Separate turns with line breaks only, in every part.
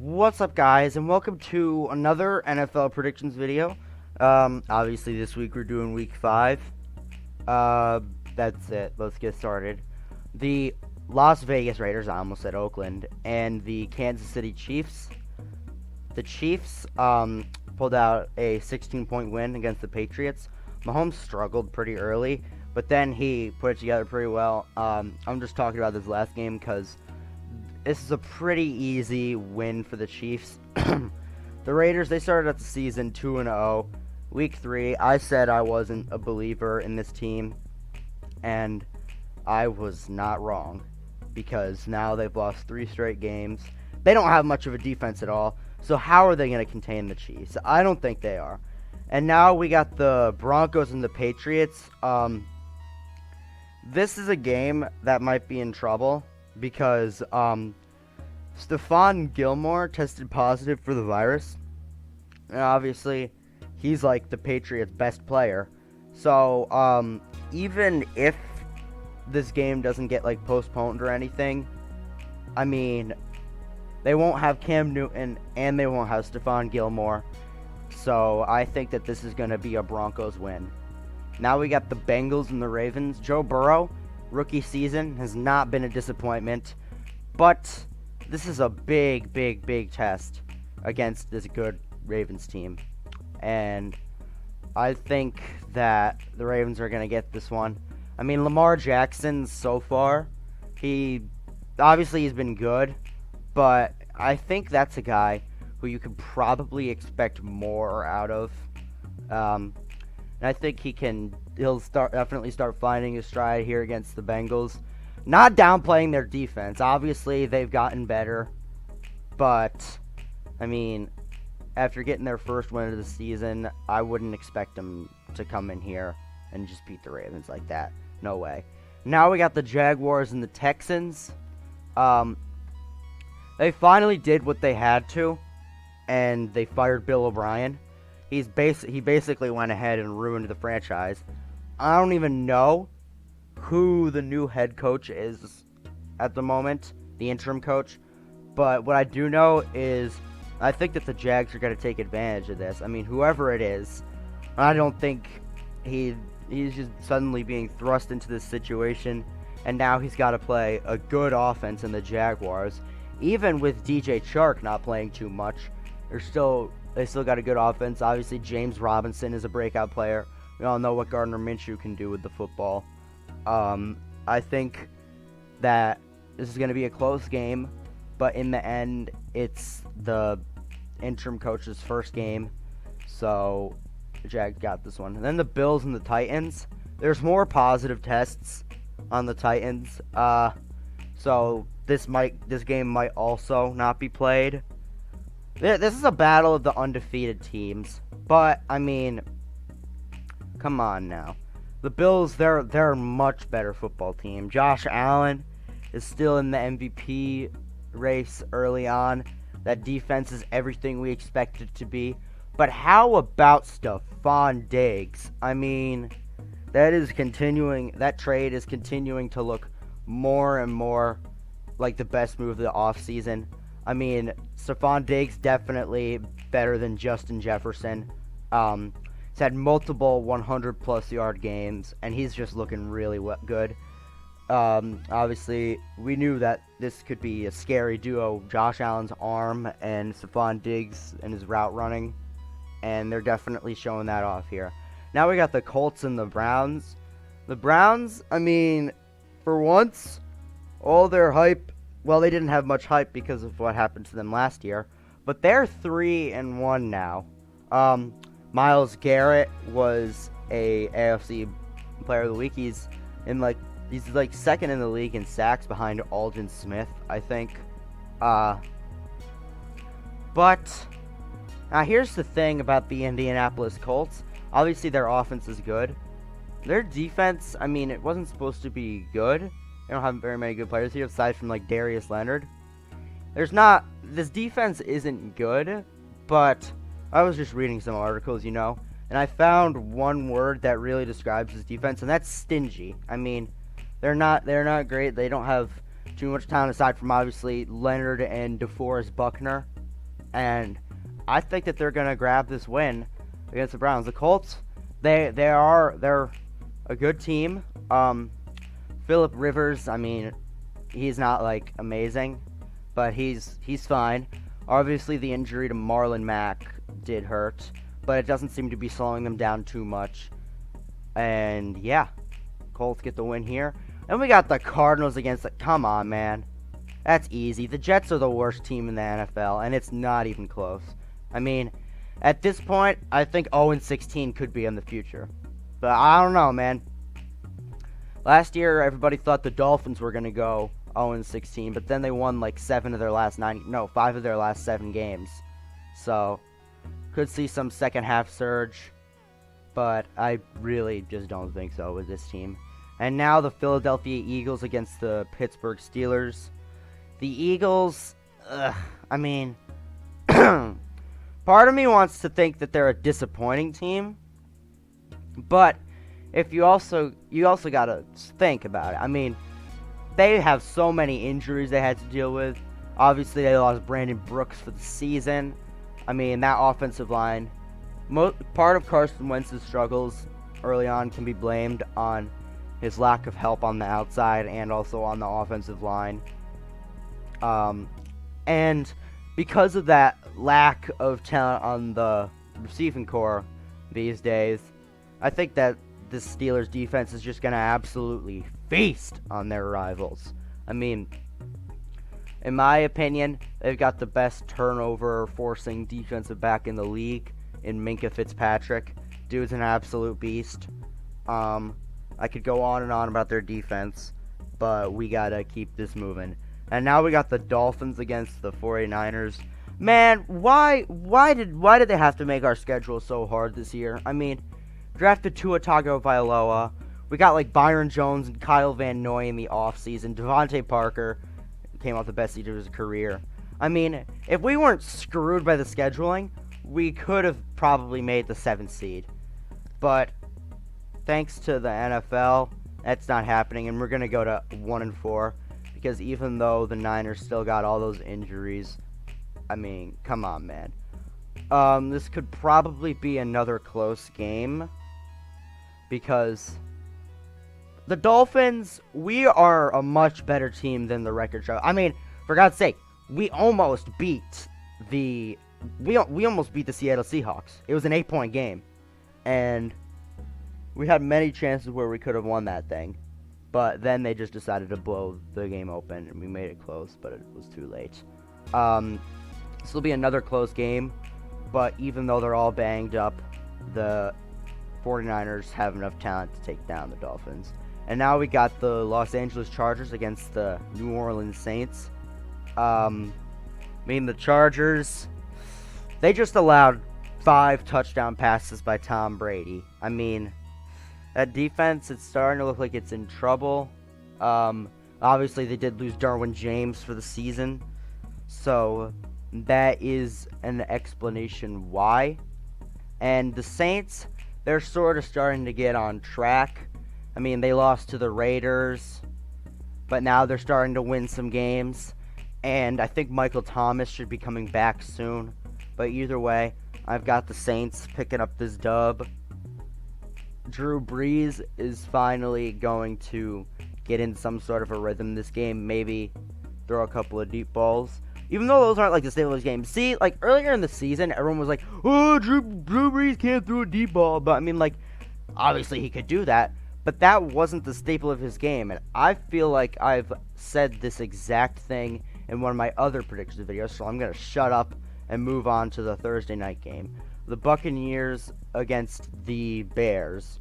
What's up, guys, and welcome to another NFL predictions video. Obviously, this week we're doing week 5. That's it. Let's get started. The Las Vegas Raiders, I almost said Oakland, and the Kansas City Chiefs. The Chiefs pulled out a 16-point win against the Patriots. Mahomes struggled pretty early, but then he put it together pretty well. I'm just talking about this last game because this is a pretty easy win for the Chiefs. The Raiders, they started out the season 2-0. Week 3, I said I wasn't a believer in this team, and I was not wrong, because now they've lost 3 straight games. They don't have much of a defense at all, so how are they going to contain the Chiefs? I don't think they are. And now we got the Broncos and the Patriots. This is a game that might be in trouble, because Stephon Gilmore tested positive for the virus, and obviously he's like the Patriots' best player. So even if this game doesn't get like postponed or anything, I mean, they won't have Cam Newton and they won't have Stephon Gilmore. So I think that this is going to be a Broncos win. Now we got the Bengals and the Ravens. Joe Burrow, rookie season, has not been a disappointment, but this is a big test against this good Ravens team, and I think that the Ravens are going to get this one. I mean, Lamar Jackson, so far, he's been good, but I think that's a guy who you could probably expect more out of. And I think he'll definitely start finding his stride here against the Bengals. Not downplaying their defense. Obviously, they've gotten better, but I mean, after getting their first win of the season, I wouldn't expect them to come in here and just beat the Ravens like that. No way. Now we got the Jaguars and the Texans. They finally did what they had to, and they fired Bill O'Brien. He basically went ahead and ruined the franchise. I don't even know who the new head coach is at the moment, the interim coach. But what I do know is I think that the Jags are going to take advantage of this. I mean, whoever it is, I don't think he's just suddenly being thrust into this situation, and now he's got to play a good offense in the Jaguars. Even with DJ Chark not playing too much, they still got a good offense. Obviously, James Robinson is a breakout player. We all know what Gardner Minshew can do with the football. I think that this is going to be a close game, but in the end, it's the interim coach's first game, so the Jags got this one. And then the Bills and the Titans. There's more positive tests on the Titans, so this game might also not be played. This is a battle of the undefeated teams, but I mean, come on now. The Bills, they're a much better football team. Josh Allen is still in the MVP race early on. That defense is everything we expect it to be. But how about Stephon Diggs? I mean, that trade is continuing to look more and more like the best move of the offseason. I mean, Stephon Diggs definitely better than Justin Jefferson. He's had multiple 100-plus yard games, and he's just looking really good. Obviously, we knew that this could be a scary duo, Josh Allen's arm and Stephon Diggs and his route running, and they're definitely showing that off here. Now we got the Colts and the Browns. The Browns, I mean, for once, all their hype, well, they didn't have much hype because of what happened to them last year, but they're 3-1 now. Myles Garrett was a AFC Player of the Week. He's like second in the league in sacks behind Aldon Smith, I think. But now here's the thing about the Indianapolis Colts. Obviously, their offense is good. Their defense, I mean, it wasn't supposed to be good. They don't have very many good players here, aside from like Darius Leonard. This defense isn't good, but I was just reading some articles, and I found one word that really describes this defense, and that's stingy. I mean, they're not great. They don't have too much talent aside from obviously Leonard and DeForest Buckner. and I think that they're gonna grab this win against the Browns. The Colts, they're a good team. Phillip Rivers, I mean, he's not like amazing, but he's fine. Obviously, the injury to Marlon Mack did hurt, but it doesn't seem to be slowing them down too much. And yeah, Colts get the win here. And we got the Cardinals against the... Come on, man. That's easy. The Jets are the worst team in the NFL, and it's not even close. I mean, at this point, I think 0-16 could be in the future. But I don't know, man. Last year, everybody thought the Dolphins were going to go 0-16, but then they won like 5 of their last 7 games. So, could see some second half surge, but I really just don't think so with this team. And now the Philadelphia Eagles against the Pittsburgh Steelers. The Eagles, I mean, part of me wants to think that they're a disappointing team, but if you also gotta think about it. I mean, they have so many injuries they had to deal with. Obviously, they lost Brandon Brooks for the season. I mean, that offensive line, part of Carson Wentz's struggles early on can be blamed on his lack of help on the outside and also on the offensive line. And because of that lack of talent on the receiving core these days, I think that the Steelers defense is just going to absolutely feast on their rivals. I mean, in my opinion, they've got the best turnover forcing defensive back in the league in Minkah Fitzpatrick. Dude's an absolute beast. I could go on and on about their defense, but we got to keep this moving. And now we got the Dolphins against the 49ers. Man, why did they have to make our schedule so hard this year? I mean, drafted Tua Tagovailoa. We got like Byron Jones and Kyle Van Noy in the offseason. Devontae Parker came off the best season of his career. I mean, if we weren't screwed by the scheduling, we could have probably made the 7th seed. But thanks to the NFL, that's not happening, and we're going to go to 1-4. Because even though the Niners still got all those injuries, I mean, come on, man. This could probably be another close game. Because the Dolphins, we are a much better team than the record show. I mean, for God's sake, we almost beat the Seattle Seahawks. It was an 8-point game. And we had many chances where we could have won that thing. But then they just decided to blow the game open, and we made it close, but it was too late. This will be another close game, but even though they're all banged up, the 49ers have enough talent to take down the Dolphins. And now we got the Los Angeles Chargers against the New Orleans Saints. I mean, the Chargers, they just allowed 5 touchdown passes by Tom Brady. I mean, that defense, it's starting to look like it's in trouble. Obviously, they did lose Derwin James for the season. So, that is an explanation why. And the Saints, they're sort of starting to get on track. I mean, they lost to the Raiders, but now they're starting to win some games. And I think Michael Thomas should be coming back soon. But either way, I've got the Saints picking up this dub. Drew Brees is finally going to get in some sort of a rhythm this game. Maybe throw a couple of deep balls. Even though those aren't like the Steelers games. See, like earlier in the season, everyone was like, oh, Drew Brees can't throw a deep ball. But I mean, like, obviously he could do that. But that wasn't the staple of his game. And I feel like I've said this exact thing in one of my other predictions videos. So I'm going to shut up and move on to the Thursday night game. The Buccaneers against the Bears.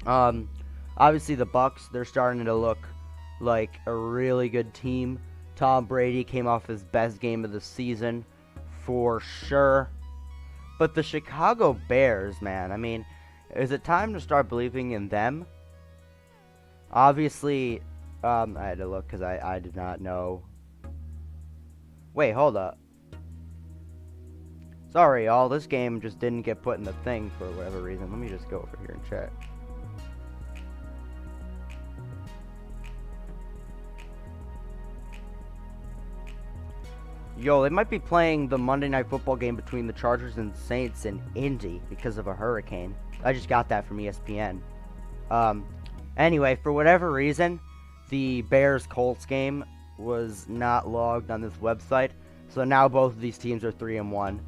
Obviously the Bucs, they're starting to look like a really good team. Tom Brady came off his best game of the season for sure. But the Chicago Bears, man, I mean, is it time to start believing in them? Obviously, I had to look because I did not know. Wait, hold up. Sorry, y'all. This game just didn't get put in the thing for whatever reason. Let me just go over here and check. Yo, they might be playing the Monday Night Football game between the Chargers and Saints in Indy because of a hurricane. I just got that from ESPN. Anyway, for whatever reason, the Bears-Colts game was not logged on this website, so now both of these teams are 3-1.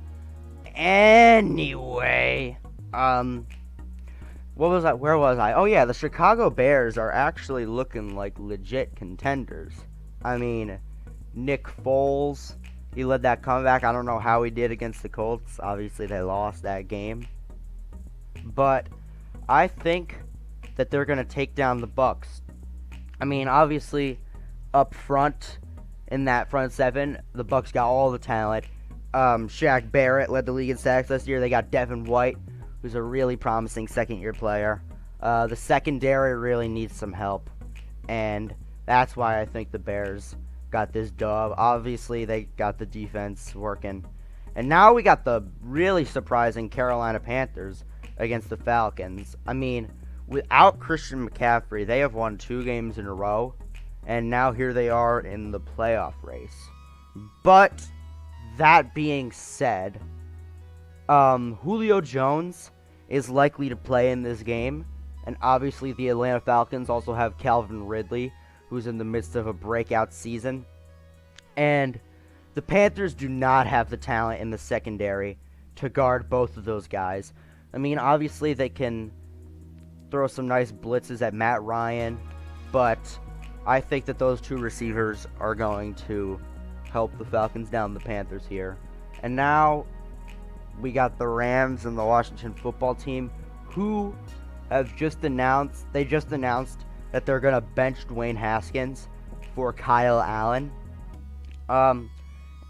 Anyway, what was I? Where was I? Oh yeah, the Chicago Bears are actually looking like legit contenders. I mean, Nick Foles, he led that comeback. I don't know how he did against the Colts. Obviously, they lost that game. But I think that they're going to take down the Bucs. I mean, obviously, up front in that front seven, the Bucs got all the talent. Shaq Barrett led the league in sacks last year. They got Devin White, who's a really promising second-year player. The secondary really needs some help, and that's why I think the Bears got this dub. Obviously, they got the defense working. And now we got the really surprising Carolina Panthers against the Falcons. I mean, without Christian McCaffrey, they have won 2 games in a row, and now here they are in the playoff race. But that being said, Julio Jones is likely to play in this game, and obviously the Atlanta Falcons also have Calvin Ridley, who's in the midst of a breakout season, and the Panthers do not have the talent in the secondary to guard both of those guys. I mean, obviously they can throw some nice blitzes at Matt Ryan, but I think that those 2 receivers are going to help the Falcons down the Panthers here. And now we got the Rams and the Washington football team, who have just announced that they're going to bench Dwayne Haskins for Kyle Allen.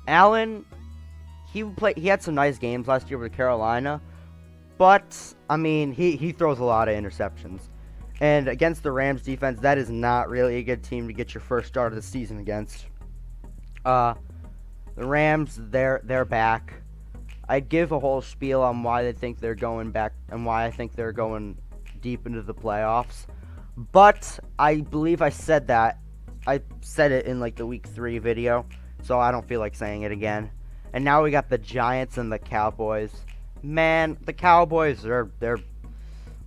Allen, he had some nice games last year with Carolina, but I mean, he throws a lot of interceptions. And against the Rams defense, that is not really a good team to get your first start of the season against. The Rams, they're back. I'd give a whole spiel on why they think they're going back and why I think they're going deep into the playoffs. But I believe I said that. I said it in like the week 3 video, so I don't feel like saying it again. And now we got the Giants and the Cowboys. Man, the Cowboys they're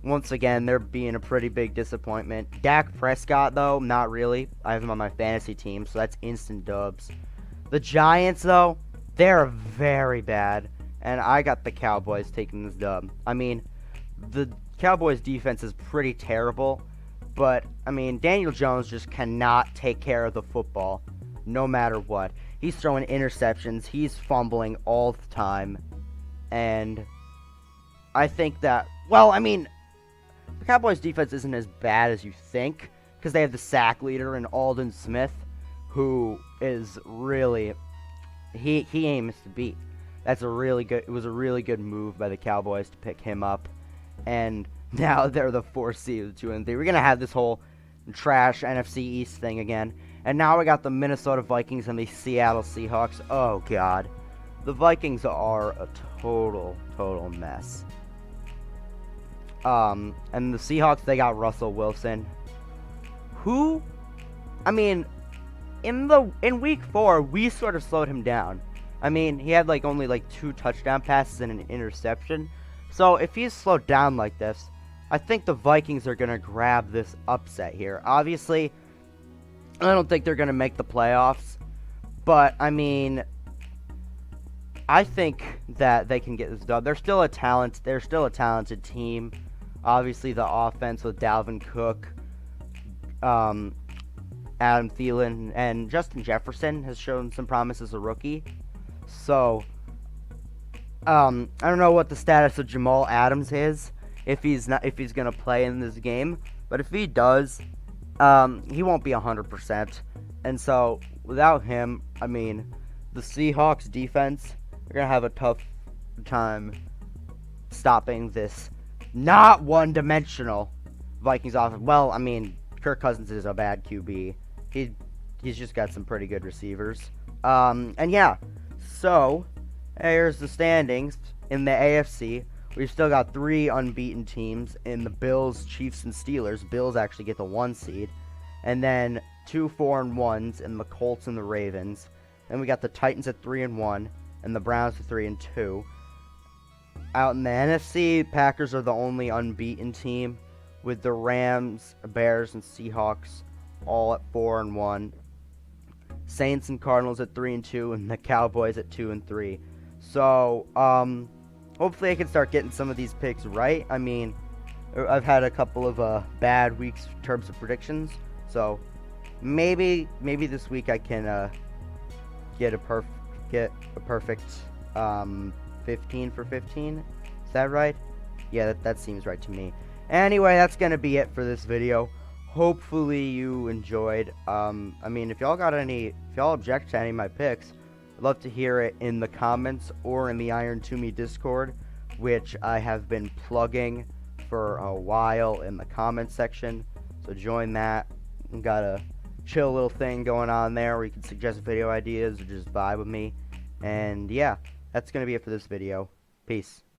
once again, they're being a pretty big disappointment. Dak Prescott, though, not really. I have him on my fantasy team, so that's instant dubs. The Giants, though, they're very bad, and I got the Cowboys taking this dub. I mean, the Cowboys' defense is pretty terrible, but, I mean, Daniel Jones just cannot take care of the football, no matter what. He's throwing interceptions, he's fumbling all the time, and I think that, well, I mean, the Cowboys' defense isn't as bad as you think, because they have the sack leader in Aldon Smith, who is really, he aims to beat. It was a really good move by the Cowboys to pick him up, and now they're the 4th seed of 2 and 3. We're gonna have this whole trash NFC East thing again, and now we got the Minnesota Vikings and the Seattle Seahawks. Oh God, the Vikings are a total mess. And the Seahawks, they got Russell Wilson, who, I mean, in week 4, we sort of slowed him down. I mean, he had only 2 touchdown passes and an interception. So if he's slowed down like this, I think the Vikings are going to grab this upset here. Obviously, I don't think they're going to make the playoffs, but I mean, I think that they can get this done. They're still a talented team. Obviously, the offense with Dalvin Cook, Adam Thielen, and Justin Jefferson has shown some promise as a rookie. So, I don't know what the status of Jamal Adams is, if he's gonna play in this game. But if he does, he won't be 100%. And so, without him, I mean, the Seahawks defense are gonna have a tough time stopping this not one-dimensional Vikings offense. Well, I mean, Kirk Cousins is a bad QB. He's just got some pretty good receivers. And yeah, so here's the standings in the AFC. We've still got 3 unbeaten teams in the Bills, Chiefs, and Steelers. Bills actually get the 1 seed. And then 2 4-1s in the Colts and the Ravens. Then we got the Titans at 3-1, and the Browns at 3-2. Out in the NFC, Packers are the only unbeaten team, with the Rams, Bears, and Seahawks all at 4-1. Saints and Cardinals at 3-2, and the Cowboys at 2-3. So, hopefully I can start getting some of these picks right. I mean, I've had a couple of bad weeks in terms of predictions, so maybe this week I can get a perfect 15 for 15. Is that right? Yeah, that seems right to me. Anyway, that's gonna be it for this video. Hopefully you enjoyed. I mean, if y'all object to any of my picks, I'd love to hear it in the comments or in the Iron to Me Discord, which I have been plugging for a while in the comment section. So join that. We've got a chill little thing going on there where you can suggest video ideas or just vibe with me. And yeah, that's gonna be it for this video. Peace.